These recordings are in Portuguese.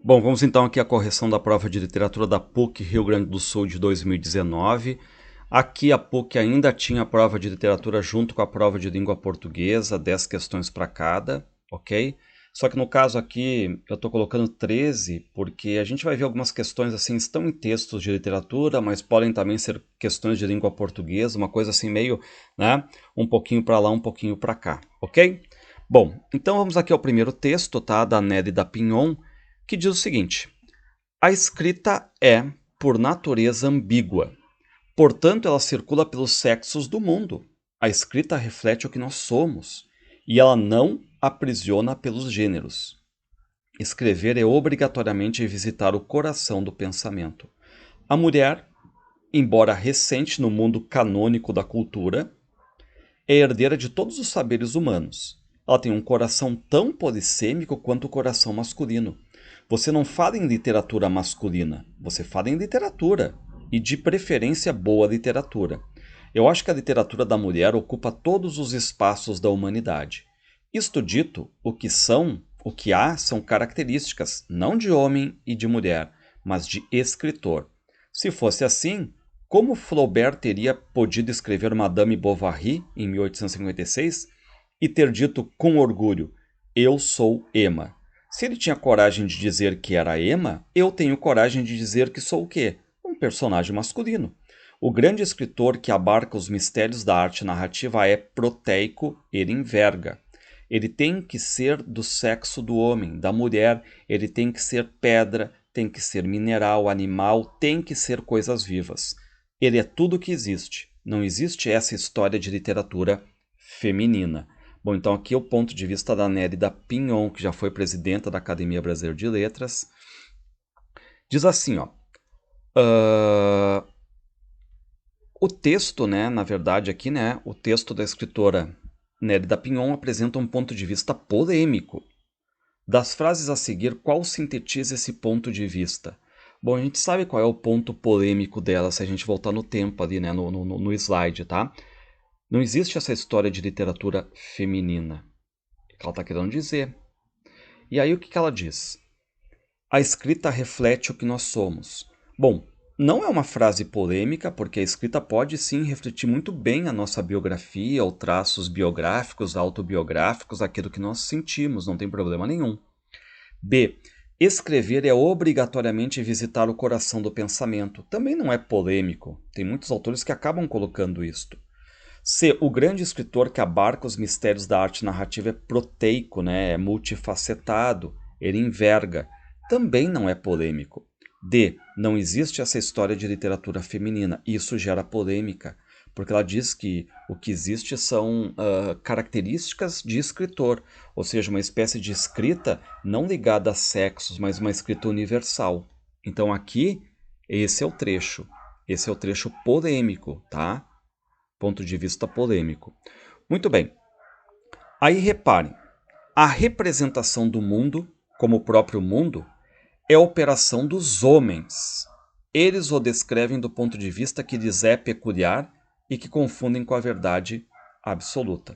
Bom, vamos então aqui à correção da prova de literatura da PUC Rio Grande do Sul de 2019. Aqui a PUC ainda tinha a prova de literatura junto com a prova de língua portuguesa, 10 questões para cada, ok? Só que no caso aqui eu estou colocando 13 porque a gente vai ver algumas questões assim, estão em textos de literatura, mas podem também ser questões de língua portuguesa, uma coisa assim meio, né, um pouquinho para lá, um pouquinho para cá, ok? Bom, então vamos aqui ao primeiro texto, tá, da Nélida Pinhon, que diz o seguinte: a escrita é, por natureza, ambígua. Portanto, ela circula pelos sexos do mundo. A escrita reflete o que nós somos, e ela não aprisiona pelos gêneros. Escrever é obrigatoriamente visitar o coração do pensamento. A mulher, embora recente no mundo canônico da cultura, é herdeira de todos os saberes humanos. Ela tem um coração tão polissêmico quanto o coração masculino. Você não fala em literatura masculina, você fala em literatura, e de preferência boa literatura. Eu acho que a literatura da mulher ocupa todos os espaços da humanidade. Isto dito, o que há são características, não de homem e de mulher, mas de escritor. Se fosse assim, como Flaubert teria podido escrever Madame Bovary em 1856 e ter dito com orgulho: Eu sou Emma? Se ele tinha coragem de dizer que era Emma, eu tenho coragem de dizer que sou o quê? Um personagem masculino. O grande escritor que abarca os mistérios da arte narrativa é proteico, ele enverga. Ele tem que ser do sexo do homem, da mulher, ele tem que ser pedra, tem que ser mineral, animal, tem que ser coisas vivas. Ele é tudo que existe. Não existe essa história de literatura feminina. Bom, então aqui é o ponto de vista da Nélida Pinhon, que já foi presidenta da Academia Brasileira de Letras. Diz assim, ó. O texto, né, na verdade aqui, né, o texto da escritora Nélida Pinhon apresenta um ponto de vista polêmico. Das frases a seguir, qual sintetiza esse ponto de vista? Bom, a gente sabe qual é o ponto polêmico dela, se a gente voltar no tempo ali, né, no slide, tá? Não existe essa história de literatura feminina. É o que ela está querendo dizer. E aí o que ela diz? A escrita reflete o que nós somos. Bom, não é uma frase polêmica, porque a escrita pode sim refletir muito bem a nossa biografia, ou traços biográficos, autobiográficos, aquilo que nós sentimos, não tem problema nenhum. B. Escrever é obrigatoriamente visitar o coração do pensamento. Também não é polêmico. Tem muitos autores que acabam colocando isto. C. O grande escritor que abarca os mistérios da arte narrativa é proteico, né? É multifacetado, ele enverga. Também não é polêmico. D. Não existe essa história de literatura feminina. Isso gera polêmica, porque ela diz que o que existe são características de escritor, ou seja, uma espécie de escrita não ligada a sexos, mas uma escrita universal. Então aqui, esse é o trecho polêmico, tá? Ponto de vista polêmico. Muito bem. Aí reparem, a representação do mundo, como o próprio mundo, é a operação dos homens. Eles o descrevem do ponto de vista que lhes é peculiar e que confundem com a verdade absoluta.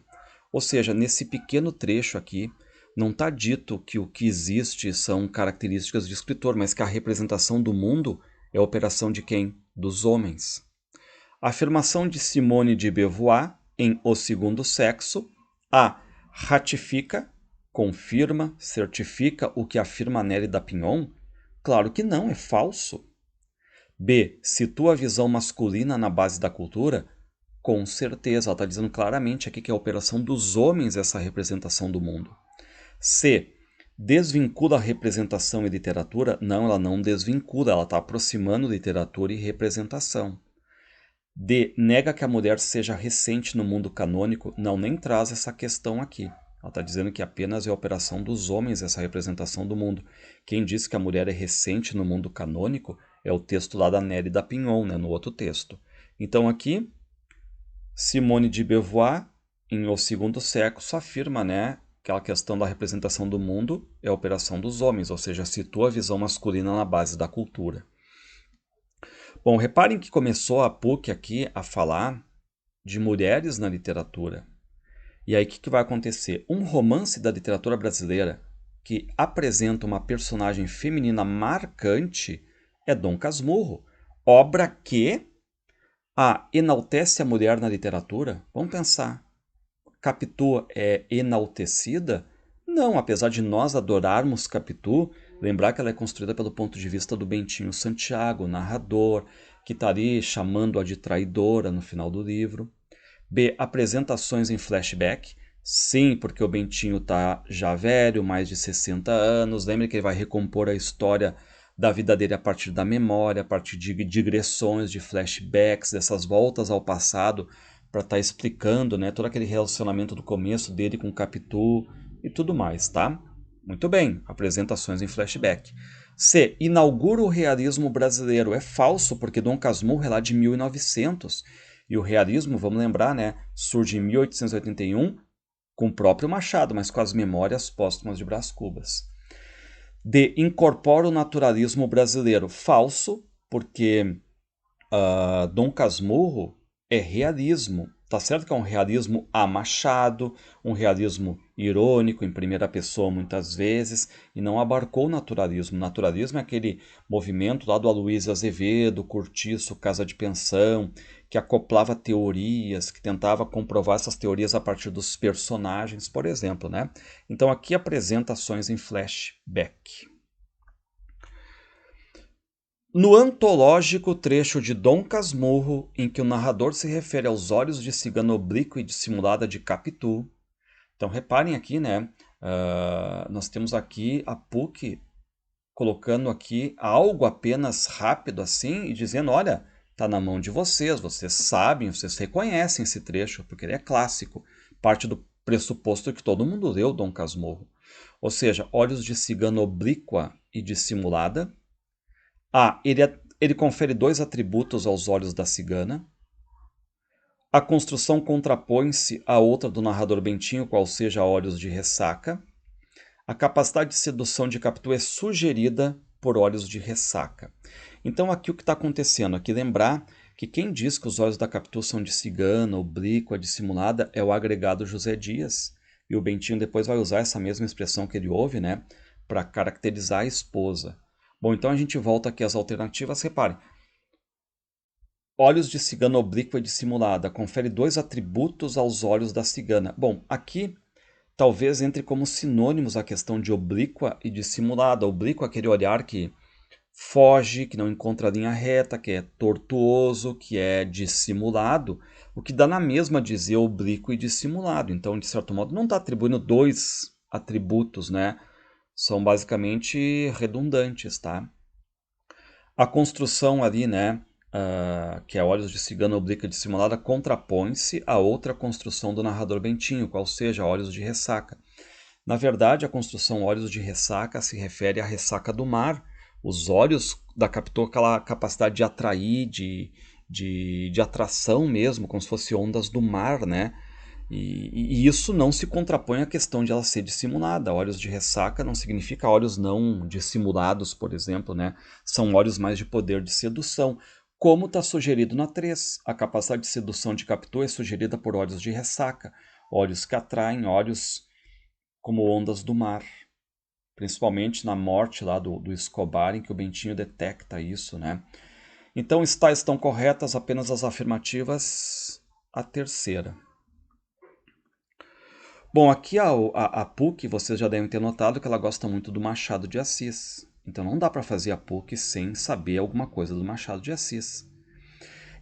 Ou seja, nesse pequeno trecho aqui, não está dito que o que existe são características de escritor, mas que a representação do mundo é a operação de quem? Dos homens. A afirmação de Simone de Beauvoir em O Segundo Sexo: A. Ratifica, confirma, certifica o que afirma Nélida Pinhon? Claro que não, é falso. B. Situa a visão masculina na base da cultura? Com certeza, ela está dizendo claramente aqui que é a operação dos homens essa representação do mundo. C. Desvincula a representação e literatura? Não, ela não desvincula, ela está aproximando literatura e representação. D. Nega que a mulher seja recente no mundo canônico? Não, nem traz essa questão aqui. Ela está dizendo que apenas é a operação dos homens essa representação do mundo. Quem diz que a mulher é recente no mundo canônico é o texto lá da Nélida Pinhon, né, no outro texto. Então aqui, Simone de Beauvoir, em O Segundo Sexo, afirma, né, aquela questão da representação do mundo é a operação dos homens, ou seja, situa a visão masculina na base da cultura. Bom, reparem que começou a PUC aqui a falar de mulheres na literatura. E aí o que vai acontecer? Um romance da literatura brasileira, que apresenta uma personagem feminina marcante é Dom Casmurro, obra que enaltece a mulher na literatura. Vamos pensar, Capitu é enaltecida? Não, apesar de nós adorarmos Capitu, lembrar que ela é construída pelo ponto de vista do Bentinho Santiago, narrador, que está ali chamando-a de traidora no final do livro. B. Apresentações em flashback. Sim, porque o Bentinho está já velho, mais de 60 anos. Lembre que ele vai recompor a história da vida dele a partir da memória, a partir de digressões, de flashbacks, dessas voltas ao passado, para estar explicando, né, todo aquele relacionamento do começo dele com o Capitu e tudo mais, tá? Muito bem, apresentações em flashback. C. Inaugura o realismo brasileiro. É falso, porque Dom Casmurro é lá de 1900. E o realismo, vamos lembrar, né, surge em 1881 com o próprio Machado, mas com as memórias póstumas de Brás Cubas. D. Incorpora o naturalismo brasileiro. Falso, porque Dom Casmurro é realismo. Tá certo que é um realismo a Machado, um realismo irônico, em primeira pessoa muitas vezes, e não abarcou o naturalismo. O naturalismo é aquele movimento lá do Aloysio Azevedo, Cortiço, Casa de Pensão, que acoplava teorias, que tentava comprovar essas teorias a partir dos personagens, por exemplo, né? Então aqui apresentações em flashback. No antológico trecho de Dom Casmurro, em que o narrador se refere aos olhos de cigana oblíqua e dissimulada de Capitu. Então reparem aqui, né? Nós temos aqui a PUC colocando aqui algo apenas rápido assim e dizendo, olha, está na mão de vocês, vocês sabem, vocês reconhecem esse trecho, porque ele é clássico. Parte do pressuposto que todo mundo leu Dom Casmurro. Ou seja, olhos de cigana oblíqua e dissimulada. Ele confere dois atributos aos olhos da cigana. A construção contrapõe-se à outra do narrador Bentinho, qual seja olhos de ressaca. A capacidade de sedução de Capitu é sugerida por olhos de ressaca. Então aqui o que está acontecendo? Aqui lembrar que quem diz que os olhos da Capitu são de cigana, oblíqua, dissimulada, é o agregado José Dias. E o Bentinho depois vai usar essa mesma expressão que ele ouve, né, para caracterizar a esposa. Bom, então a gente volta aqui às alternativas. Reparem. Olhos de cigana oblíqua e dissimulada. Confere dois atributos aos olhos da cigana. Bom, aqui talvez entre como sinônimos a questão de oblíqua e dissimulada. Oblíqua é aquele olhar que foge, que não encontra a linha reta, que é tortuoso, que é dissimulado, o que dá na mesma dizer oblíquo e dissimulado. Então, de certo modo, não está atribuindo dois atributos, né? São basicamente redundantes, tá? A construção ali, né, que é olhos de cigana oblíqua dissimulada, contrapõe-se a outra construção do narrador Bentinho, qual seja olhos de ressaca. Na verdade, a construção olhos de ressaca se refere à ressaca do mar. Os olhos da Capitu, aquela capacidade de atrair, de atração mesmo, como se fossem ondas do mar, né? E isso não se contrapõe à questão de ela ser dissimulada. Olhos de ressaca não significa olhos não dissimulados, por exemplo, né? São olhos mais de poder de sedução. Como está sugerido na 3, a capacidade de sedução de Capitu é sugerida por olhos de ressaca. Olhos que atraem, olhos como ondas do mar. Principalmente na morte lá do Escobar, em que o Bentinho detecta isso, né? Então, estão corretas apenas as afirmativas, a terceira. Bom, aqui a PUC, vocês já devem ter notado que ela gosta muito do Machado de Assis. Então não dá para fazer a PUC sem saber alguma coisa do Machado de Assis.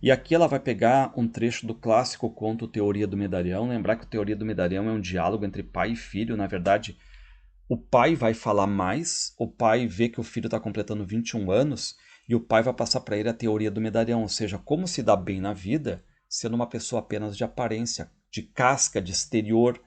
E aqui ela vai pegar um trecho do clássico conto Teoria do Medalhão. Lembrar que a Teoria do Medalhão é um diálogo entre pai e filho. Na verdade, o pai vai falar mais, o pai vê que o filho está completando 21 anos e o pai vai passar para ele a teoria do medalhão, ou seja, como se dá bem na vida sendo uma pessoa apenas de aparência, de casca, de exterior,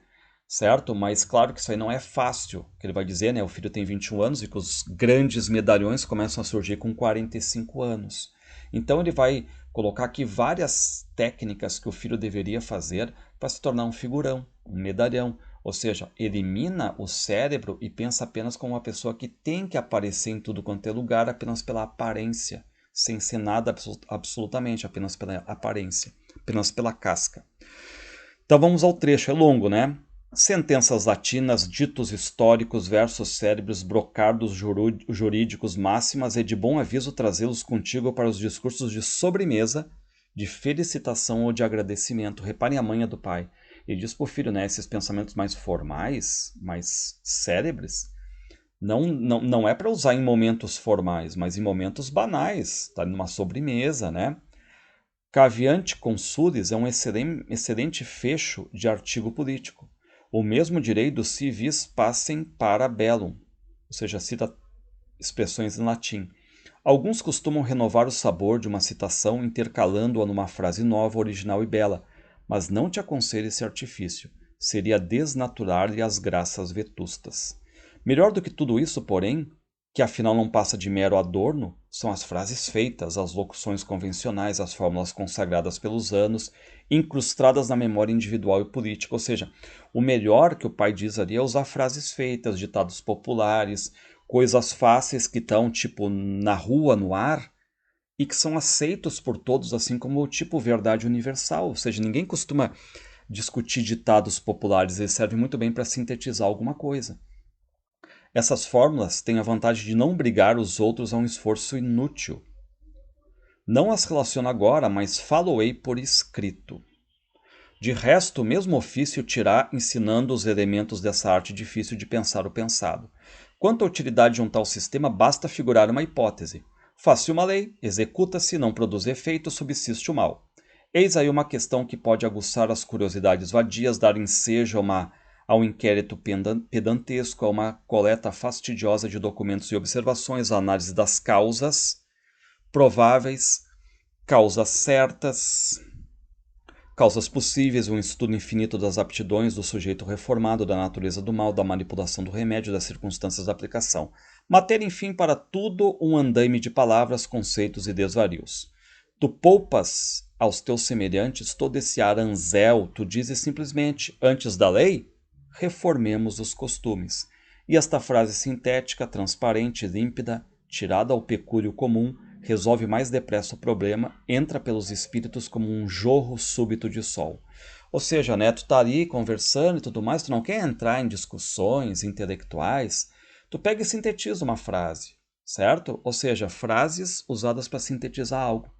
certo? Mas claro que isso aí não é fácil, que ele vai dizer, né? O filho tem 21 anos e que os grandes medalhões começam a surgir com 45 anos. Então ele vai colocar aqui várias técnicas que o filho deveria fazer para se tornar um figurão, um medalhão. Ou seja, elimina o cérebro e pensa apenas como uma pessoa que tem que aparecer em tudo quanto é lugar apenas pela aparência, sem ser nada absolutamente, apenas pela aparência, apenas pela casca. Então vamos ao trecho, é longo, né? Sentenças latinas, ditos históricos, versos célebres, brocardos jurídicos, máximas, é de bom aviso trazê-los contigo para os discursos de sobremesa, de felicitação ou de agradecimento. Reparem a manha do pai. Ele diz para o filho, né, esses pensamentos mais formais, mais célebres, não é para usar em momentos formais, mas em momentos banais, tá numa sobremesa, né? Caveante consulis é um excelente fecho de artigo político. O mesmo direi do si vis pacem para bellum, ou seja, cita expressões em latim. Alguns costumam renovar o sabor de uma citação intercalando-a numa frase nova, original e bela, mas não te aconselho esse artifício. Seria desnaturar-lhe as graças vetustas. Melhor do que tudo isso, porém, que afinal não passa de mero adorno, são as frases feitas, as locuções convencionais, as fórmulas consagradas pelos anos, incrustadas na memória individual e política. Ou seja, o melhor que o pai diz ali é usar frases feitas, ditados populares, coisas fáceis que estão tipo na rua, no ar, e que são aceitos por todos, assim como o tipo verdade universal. Ou seja, ninguém costuma discutir ditados populares, eles servem muito bem para sintetizar alguma coisa. Essas fórmulas têm a vantagem de não obrigar os outros a um esforço inútil. Não as relaciono agora, mas falo-ei por escrito. De resto, o mesmo ofício te irá ensinando os elementos dessa arte difícil de pensar o pensado. Quanto à utilidade de um tal sistema, basta figurar uma hipótese. Faz-se uma lei, executa-se, não produz efeito, subsiste o mal. Eis aí uma questão que pode aguçar as curiosidades vadias, dar ensejo a um inquérito pedantesco, a uma coleta fastidiosa de documentos e observações, a análise das causas prováveis, causas certas, causas possíveis, um estudo infinito das aptidões do sujeito reformado, da natureza do mal, da manipulação do remédio, das circunstâncias da aplicação. Matéria, enfim, para tudo um andaime de palavras, conceitos e desvarios. Tu poupas aos teus semelhantes todo esse aranzel, tu dizes simplesmente, antes da lei, reformemos os costumes. E esta frase sintética, transparente e límpida, tirada ao pecúlio comum, resolve mais depressa o problema, entra pelos espíritos como um jorro súbito de sol. Ou seja, né, tu tá ali conversando e tudo mais, tu não quer entrar em discussões intelectuais, tu pega e sintetiza uma frase, certo? Ou seja, frases usadas para sintetizar algo.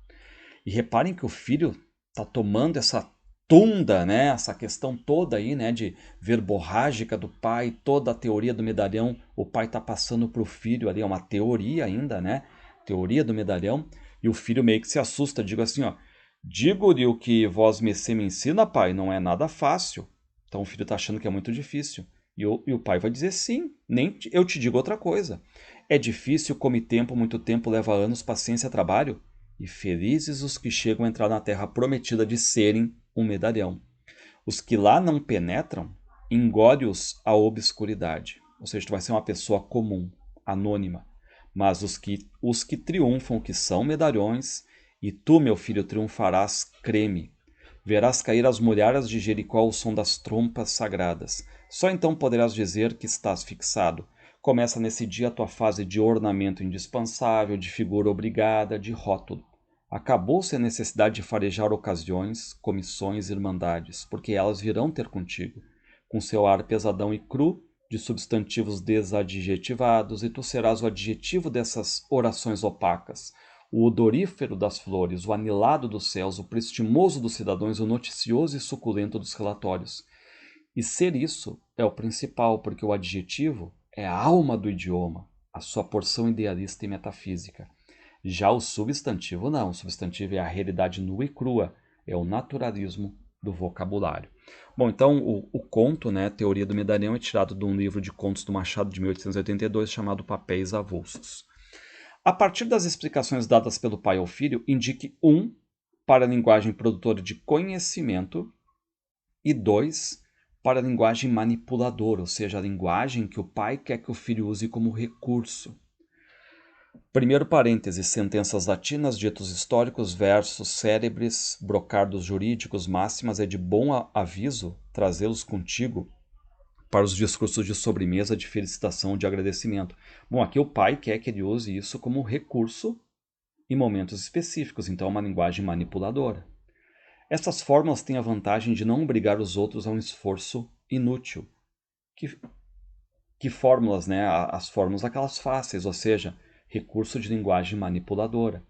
E reparem que o filho tá tomando essa tunda, né, essa questão toda aí, né, de verborrágica do pai, toda a teoria do medalhão, o pai tá passando para o filho ali, é uma teoria ainda, né, teoria do medalhão, e o filho meio que se assusta, digo assim, ó, digo-lhe o que vós me ensina, pai, não é nada fácil. Então o filho tá achando que é muito difícil. E o pai vai dizer sim, nem eu te digo outra coisa. É difícil, come tempo, muito tempo, leva anos, paciência, trabalho. E felizes os que chegam a entrar na terra prometida de serem um medalhão. Os que lá não penetram, engole-os a obscuridade. Ou seja, tu vai ser uma pessoa comum, anônima. Mas os que triunfam, que são medalhões, e tu, meu filho, triunfarás, creme. Verás cair as muralhas de Jericó ao som das trompas sagradas. Só então poderás dizer que estás fixado. Começa nesse dia a tua fase de ornamento indispensável, de figura obrigada, de rótulo. Acabou-se a necessidade de farejar ocasiões, comissões, irmandades, porque elas virão ter contigo, com seu ar pesadão e cru, de substantivos desadjetivados, e tu serás o adjetivo dessas orações opacas, o odorífero das flores, o anilado dos céus, o prestimoso dos cidadãos, o noticioso e suculento dos relatórios. E ser isso é o principal, porque o adjetivo é a alma do idioma, a sua porção idealista e metafísica. Já o substantivo não, o substantivo é a realidade nua e crua, é o naturalismo do vocabulário. Bom, então o conto, né, Teoria do Medalhão, é tirado de um livro de contos do Machado de 1882 chamado Papéis Avulsos. A partir das explicações dadas pelo pai ao filho, indique 1 para a linguagem produtora de conhecimento e 2 para a linguagem manipuladora, ou seja, a linguagem que o pai quer que o filho use como recurso. Primeiro parênteses, sentenças latinas, ditos históricos, versos célebres, brocardos jurídicos, máximas, é de bom aviso trazê-los contigo para os discursos de sobremesa, de felicitação, de agradecimento. Bom, aqui o pai quer que ele use isso como recurso em momentos específicos, então é uma linguagem manipuladora. Essas fórmulas têm a vantagem de não obrigar os outros a um esforço inútil. Que fórmulas, né? As fórmulas aquelas fáceis, ou seja, recurso de linguagem manipuladora.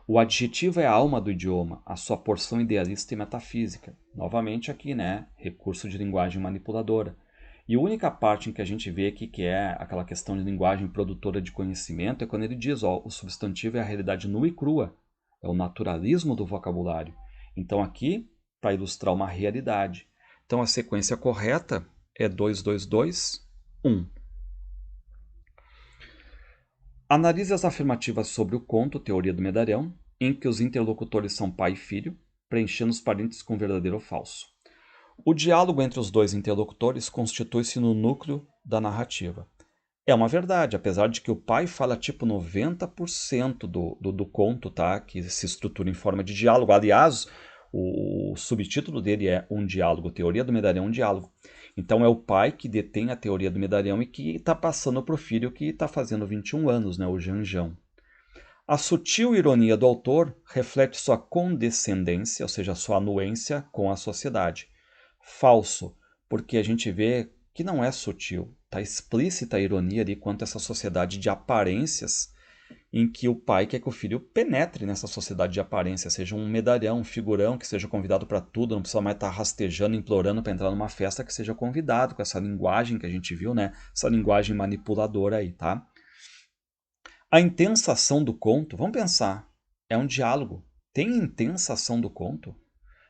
O adjetivo é a alma do idioma, a sua porção idealista e metafísica. Novamente aqui, né? Recurso de linguagem manipuladora. E a única parte em que a gente vê aqui que é aquela questão de linguagem produtora de conhecimento é quando ele diz, ó, o substantivo é a realidade nua e crua, é o naturalismo do vocabulário. Então aqui, para ilustrar uma realidade. Então a sequência correta é 2, 2, 2, 1. Analise as afirmativas sobre o conto Teoria do Medalhão, em que os interlocutores são pai e filho, preenchendo os parênteses com verdadeiro ou falso. O diálogo entre os dois interlocutores constitui-se no núcleo da narrativa. É uma verdade, apesar de que o pai fala tipo 90% do conto, tá? Que se estrutura em forma de diálogo. Aliás, o subtítulo dele é Um Diálogo, Teoria do Medalhão, um Diálogo. Então é o pai que detém a teoria do medalhão e que está passando para o filho que está fazendo 21 anos, né? O Janjão. A sutil ironia do autor reflete sua condescendência, ou seja, sua anuência com a sociedade. Falso, porque a gente vê que não é sutil. Está explícita a ironia ali quanto a essa sociedade de aparências em que o pai quer que o filho penetre nessa sociedade de aparências, seja um medalhão, um figurão, que seja convidado para tudo, não precisa mais estar rastejando, implorando para entrar numa festa, que seja convidado com essa linguagem que a gente viu, né? Essa linguagem manipuladora aí, tá? A intensa ação do conto, vamos pensar, é um diálogo. Tem intensa ação do conto?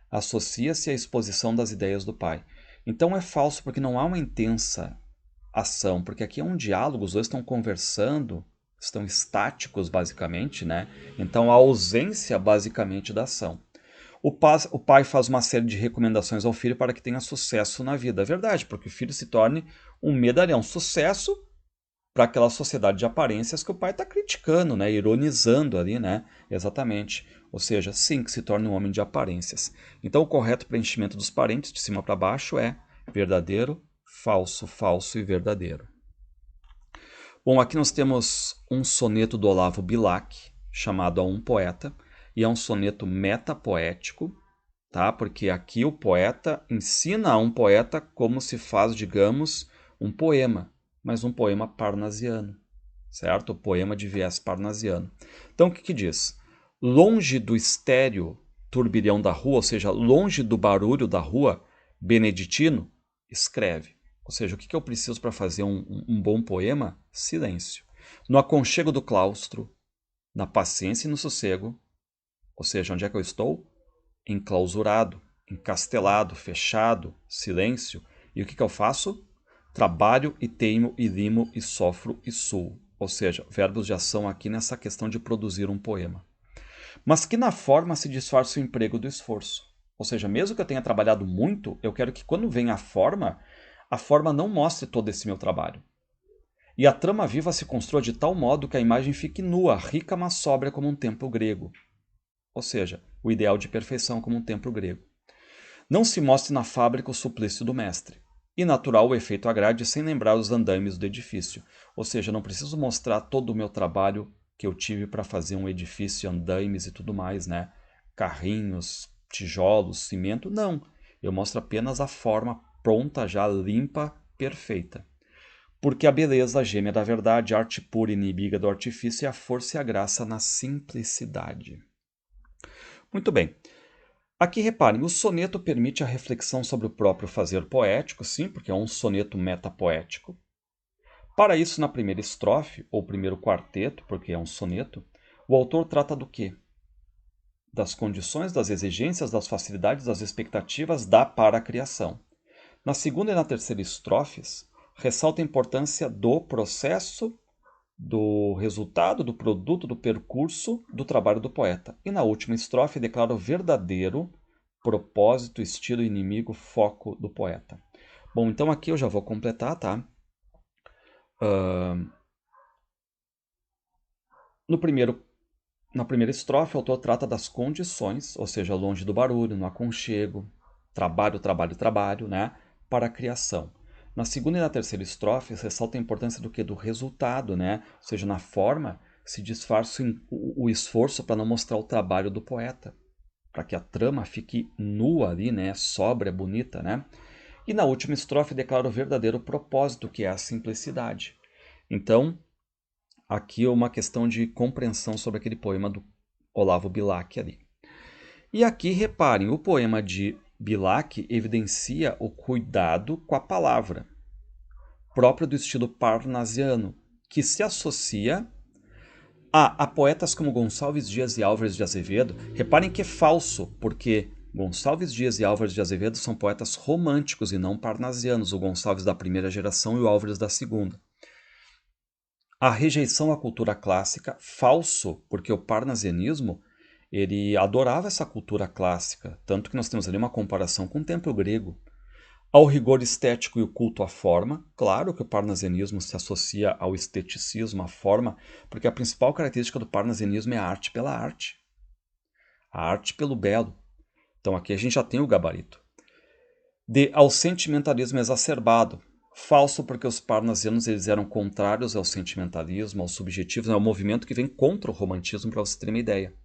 Associa-se à exposição das ideias do pai. Então é falso porque não há uma intensa ação, porque aqui é um diálogo, os dois estão conversando, estão estáticos basicamente, né? Então a ausência basicamente da ação. O pai faz uma série de recomendações ao filho para que tenha sucesso na vida. É verdade, porque o filho se torne um medalhão. Sucesso para aquela sociedade de aparências que o pai está criticando, né? Ironizando ali, né? Exatamente. Ou seja, sim, que se torne um homem de aparências. Então, o correto preenchimento dos parênteses, de cima para baixo, é verdadeiro, falso, falso e verdadeiro. Bom, aqui nós temos um soneto do Olavo Bilac, chamado A um Poeta, e é um soneto metapoético, tá? Porque aqui o poeta ensina a um poeta como se faz, digamos, um poema, mas um poema parnasiano, certo? O poema de viés parnasiano. Então, o que diz? Longe do estéreo turbilhão da rua, ou seja, longe do barulho da rua, beneditino, escreve. Ou seja, o que eu preciso para fazer um bom poema? Silêncio. No aconchego do claustro, na paciência e no sossego, ou seja, onde é que eu estou? Enclausurado, encastelado, fechado, silêncio. E o que eu faço? Trabalho e teimo e limo e sofro e suo. Ou seja, verbos de ação aqui nessa questão de produzir um poema. Mas que na forma se disfarça o emprego do esforço. Ou seja, mesmo que eu tenha trabalhado muito, eu quero que quando vem a forma não mostre todo esse meu trabalho. E a trama viva se construa de tal modo que a imagem fique nua, rica, mas sóbria como um templo grego. Ou seja, o ideal de perfeição como um templo grego. Não se mostre na fábrica o suplício do mestre. E natural o efeito agrade sem lembrar os andaimes do edifício. Ou seja, não preciso mostrar todo o meu trabalho que eu tive para fazer um edifício, andaimes e tudo mais, né? Carrinhos, tijolos, cimento. Não. Eu mostro apenas a forma pronta, já limpa, perfeita. Porque a beleza gêmea da verdade, a arte pura e inimiga do artifício, é a força e a graça na simplicidade. Muito bem. Aqui reparem, o soneto permite a reflexão sobre o próprio fazer poético, sim, porque é um soneto metapoético. Para isso, na primeira estrofe, ou primeiro quarteto, porque é um soneto, o autor trata do quê? Das condições, das exigências, das facilidades, das expectativas da para a criação. Na segunda e na terceira estrofes, ressalta a importância do processo, do resultado, do produto, do percurso do trabalho do poeta. E na última estrofe declara o verdadeiro propósito, estilo, inimigo, foco do poeta. Bom, então aqui eu já vou completar, tá? Na primeira estrofe, o autor trata das condições, ou seja, longe do barulho, no aconchego, trabalho, trabalho, trabalho, né? Para a criação. Na segunda e na terceira estrofe, ressalta a importância do que? Do resultado, né? Ou seja, na forma, se disfarça o esforço para não mostrar o trabalho do poeta, para que a trama fique nua ali, né? Sóbria, bonita, né? E na última estrofe declara o verdadeiro propósito, que é a simplicidade. Então, aqui é uma questão de compreensão sobre aquele poema do Olavo Bilac ali. E aqui, reparem, o poema de Bilac evidencia o cuidado com a palavra, próprio do estilo parnasiano, que se associa a poetas como Gonçalves Dias e Álvares de Azevedo. Reparem que é falso, porque Gonçalves Dias e Álvares de Azevedo são poetas românticos e não parnasianos, o Gonçalves da primeira geração e o Álvares da segunda. A rejeição à cultura clássica, falso, porque o parnasianismo ele adorava essa cultura clássica, tanto que nós temos ali uma comparação com o templo grego. Ao rigor estético e o culto à forma, claro que o parnasianismo se associa ao esteticismo, à forma, porque a principal característica do parnasianismo é a arte pela arte. A arte pelo belo. Então aqui a gente já tem o gabarito. Ao sentimentalismo exacerbado. Falso porque os parnasianos eles eram contrários ao sentimentalismo, ao subjetivismo, ao movimento que vem contra o romantismo, para você ter uma ideia.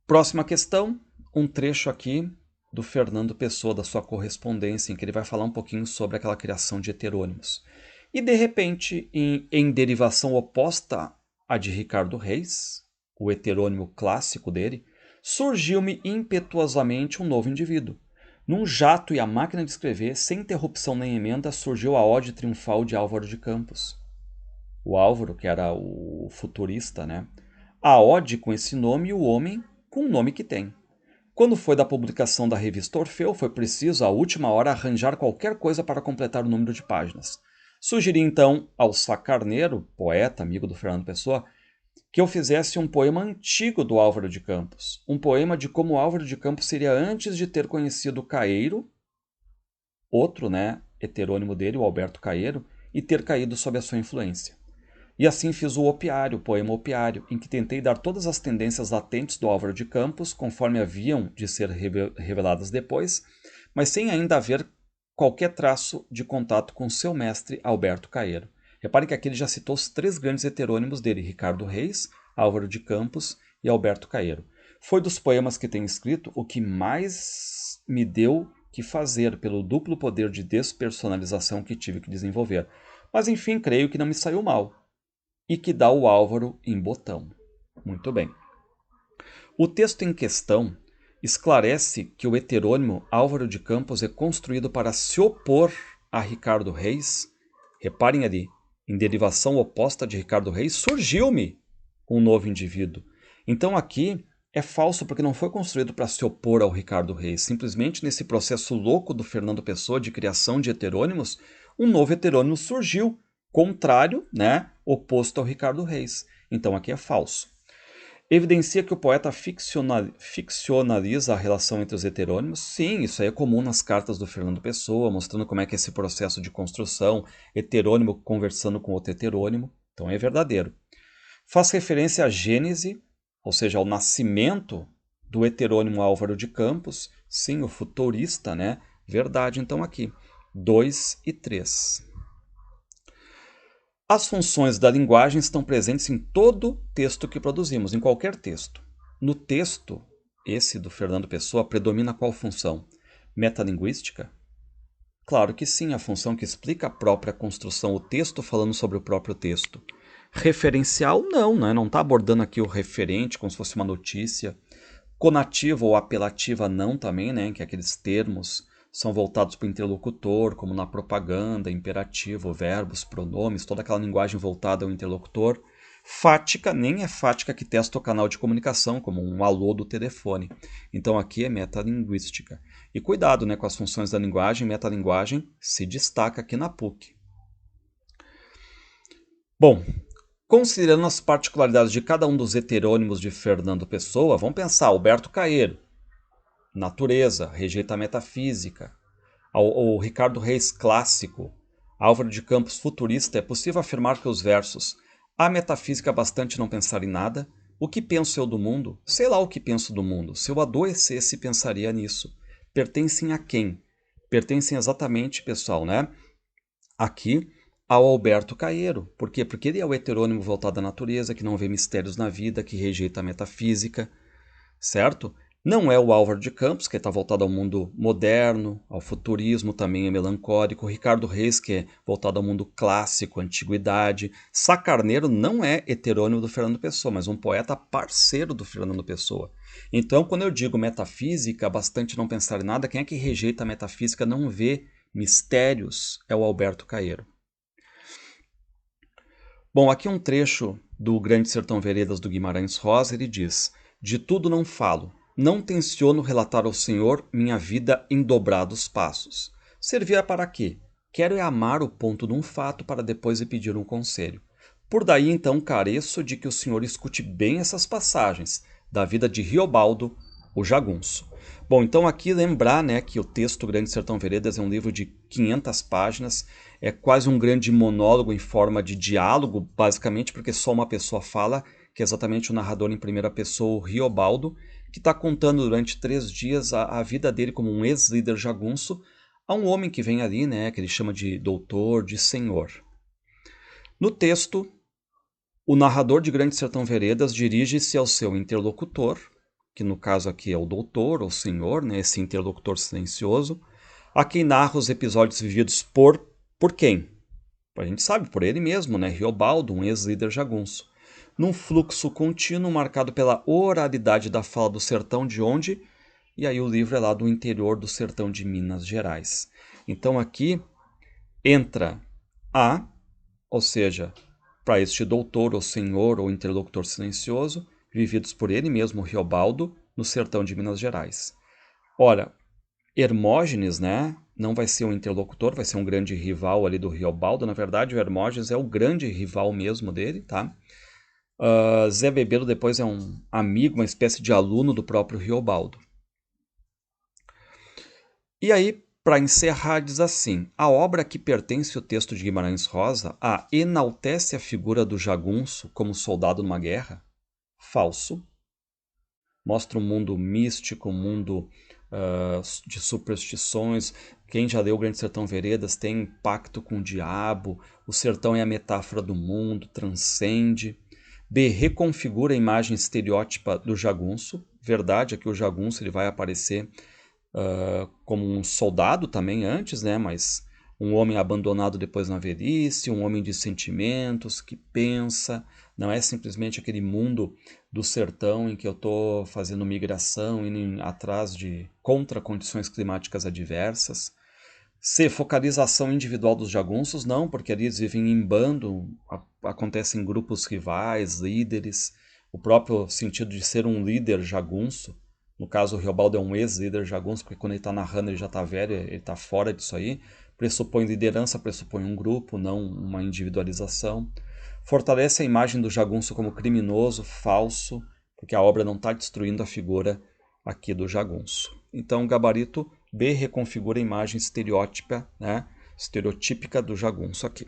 Próxima questão, um trecho aqui do Fernando Pessoa, da sua correspondência, em que ele vai falar um pouquinho sobre aquela criação de heterônimos. E, de repente, em derivação oposta à de Ricardo Reis, o heterônimo clássico dele, surgiu-me impetuosamente um novo indivíduo. Num jato e a máquina de escrever, sem interrupção nem emenda, surgiu a ode triunfal de Álvaro de Campos. O Álvaro, que era o futurista, né? A ode com esse nome e o homem com o nome que tem. Quando foi da publicação da revista Orfeu, foi preciso, à última hora, arranjar qualquer coisa para completar o número de páginas. Sugeri então ao Sá Carneiro, poeta, amigo do Fernando Pessoa, que eu fizesse um poema antigo do Álvaro de Campos. Um poema de como Álvaro de Campos seria antes de ter conhecido Caeiro, outro, né, heterônimo dele, o Alberto Caeiro, e ter caído sob a sua influência. E assim fiz o Opiário, o poema Opiário, em que tentei dar todas as tendências latentes do Álvaro de Campos, conforme haviam de ser reveladas depois, mas sem ainda haver qualquer traço de contato com seu mestre Alberto Caeiro. Reparem que aqui ele já citou os 3 grandes heterônimos dele, Ricardo Reis, Álvaro de Campos e Alberto Caeiro. Foi dos poemas que tenho escrito o que mais me deu que fazer pelo duplo poder de despersonalização que tive que desenvolver. Mas enfim, creio que não me saiu mal. E que dá o Álvaro em botão. Muito bem. O texto em questão esclarece que o heterônimo Álvaro de Campos é construído para se opor a Ricardo Reis. Reparem ali, em derivação oposta de Ricardo Reis, surgiu-me um novo indivíduo. Então aqui é falso porque não foi construído para se opor ao Ricardo Reis. Simplesmente nesse processo louco do Fernando Pessoa de criação de heterônimos, um novo heterônimo surgiu, contrário, né, oposto ao Ricardo Reis. Então aqui é falso. Evidencia que o poeta ficcionaliza a relação entre os heterônimos. Sim, isso aí é comum nas cartas do Fernando Pessoa, mostrando como é que é esse processo de construção, heterônimo conversando com outro heterônimo. Então é verdadeiro. Faz referência à Gênese, ou seja, ao nascimento do heterônimo Álvaro de Campos. Sim, o futurista, né? Verdade, então aqui. 2 e 3. As funções da linguagem estão presentes em todo texto que produzimos, em qualquer texto. No texto, esse do Fernando Pessoa, predomina qual função? Metalinguística? Claro que sim, a função que explica a própria construção, o texto falando sobre o próprio texto. Referencial, não, né? Não está abordando aqui o referente como se fosse uma notícia. Conativa ou apelativa, não também, né? Que aqueles termos são voltados para o interlocutor, como na propaganda, imperativo, verbos, pronomes, toda aquela linguagem voltada ao interlocutor. Fática, nem é fática que testa o canal de comunicação, como um alô do telefone. Então aqui é metalinguística. E cuidado, né, com as funções da linguagem, metalinguagem se destaca aqui na PUC. Bom, considerando as particularidades de cada um dos heterônimos de Fernando Pessoa, vamos pensar, Alberto Caeiro, natureza, rejeita a metafísica. O Ricardo Reis, clássico. Álvaro de Campos, futurista. É possível afirmar que os versos "a metafísica bastante não pensar em nada", "o que penso eu do mundo", sei lá o que penso do mundo, se eu adoecesse pensaria nisso, pertencem a quem? Pertencem exatamente, pessoal, né? Aqui ao Alberto Caeiro. Por quê? Porque ele é o heterônimo voltado à natureza, que não vê mistérios na vida, que rejeita a metafísica, certo? Não é o Álvaro de Campos, que está voltado ao mundo moderno, ao futurismo, também é melancólico. Ricardo Reis, que é voltado ao mundo clássico, antiguidade. Sá Carneiro não é heterônimo do Fernando Pessoa, mas um poeta parceiro do Fernando Pessoa. Então, quando eu digo metafísica, bastante não pensar em nada, quem é que rejeita a metafísica não vê mistérios é o Alberto Caeiro. Bom, aqui um trecho do Grande Sertão Veredas do Guimarães Rosa, ele diz: de tudo não falo, não tenciono relatar ao Senhor minha vida em dobrados passos. Servia para quê? Quero é amar o ponto de um fato para depois lhe pedir um conselho. Por daí então careço de que o Senhor escute bem essas passagens da vida de Riobaldo, o jagunço. Bom, então aqui lembrar, né, que o texto Grande Sertão Veredas é um livro de 500 páginas, é quase um grande monólogo em forma de diálogo, basicamente porque só uma pessoa fala, que é exatamente o narrador em primeira pessoa, o Riobaldo, que está contando durante 3 dias a vida dele como um ex-líder jagunço a um homem que vem ali, né, que ele chama de doutor, de senhor. No texto, o narrador de Grande Sertão Veredas dirige-se ao seu interlocutor, que no caso aqui é o doutor, ou senhor, né, esse interlocutor silencioso, a quem narra os episódios vividos por quem? A gente sabe, por ele mesmo, né, Riobaldo, um ex-líder jagunço. Num fluxo contínuo marcado pela oralidade da fala do sertão de onde? E aí o livro é lá do interior do sertão de Minas Gerais. Então aqui entra a, ou seja, para este doutor ou senhor ou interlocutor silencioso, vividos por ele mesmo, Riobaldo, no sertão de Minas Gerais. Ora, Hermógenes, né, não vai ser um interlocutor, vai ser um grande rival ali do Riobaldo. Na verdade, o Hermógenes é o grande rival mesmo dele, tá? Zé Bebeiro depois é um amigo, uma espécie de aluno do próprio Riobaldo. E aí, para encerrar, diz assim: a obra que pertence ao texto de Guimarães Rosa enaltece a figura do jagunço como soldado numa guerra? Falso. Mostra um mundo místico, um mundo de superstições. Quem já leu o Grande Sertão Veredas tem pacto com o diabo, o sertão é a metáfora do mundo, transcende. B. Reconfigura a imagem estereótipa do jagunço. Verdade é que o jagunço ele vai aparecer como um soldado também antes, né? Mas um homem abandonado depois na velhice, um homem de sentimentos, que pensa, não é simplesmente aquele mundo do sertão em que eu estou fazendo migração, indo atrás de contra condições climáticas adversas. C. Focalização individual dos jagunços, não, porque ali eles vivem em bando, acontecem grupos rivais, líderes, o próprio sentido de ser um líder jagunço. No caso, o Riobaldo é um ex-líder jagunço, porque quando ele está narrando ele já está velho, ele está fora disso aí. Pressupõe liderança, pressupõe um grupo, não uma individualização. Fortalece a imagem do jagunço como criminoso, falso, porque a obra não está destruindo a figura aqui do jagunço. Então, gabarito B reconfigura a imagem estereotípica, né, estereotípica do jagunço aqui.